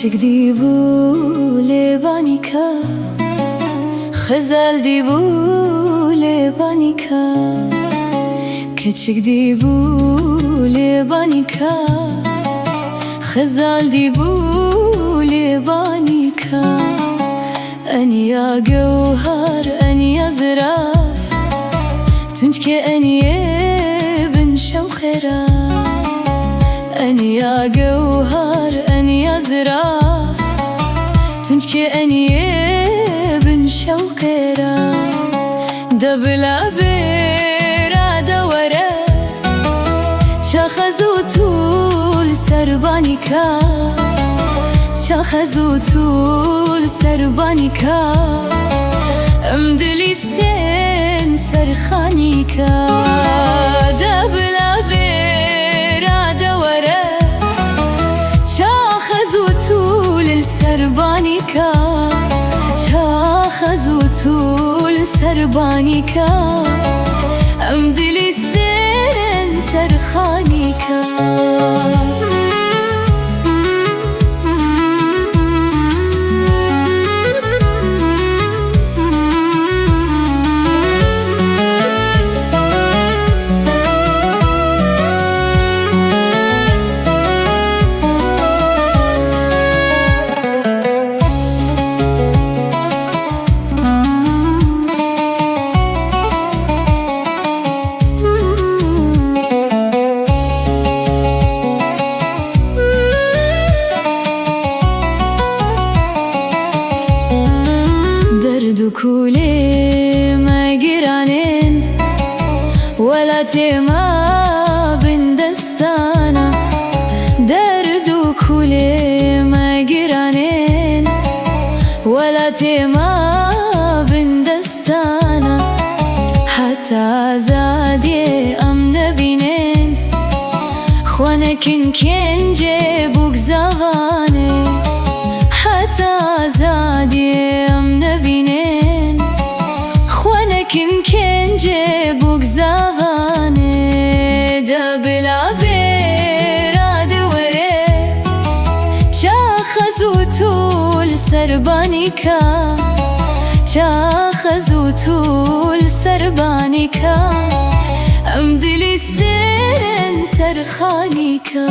Keçik dibu lebanika, Xezel dibu lebanika, Keçik dibu lebanika, Xezel dibu lebanika. أني يا جوهر أني يا زراف تنجكي أني بن شوخرا. أني يا جوهر أني يا زراف تنجكي أني بن شوخرا. دبلا بيرا دورا شاخزو طول سربانيكا، شاخزو طول سربانيكا. امدليستن سرخانيكا. دبلا بيرا دورا شاخزو طول السربانيكا، شاخزو طول سربانيكا. امدليستن سرخانيكا. كولي ما جيرانين ولا تيما بندستانا. دردو كولي ما جيرانين ولا تيما بندستانا. حتى زادي أم نبينين خوانكن كن جيبوك زغاني. حتى زادي أم نبينين كن جيبوك زغاني. دبلا بيرا دوري شاخزو طول سربانيكا، شاخزو طول سربانيكا. امدليستن سرخانيكا.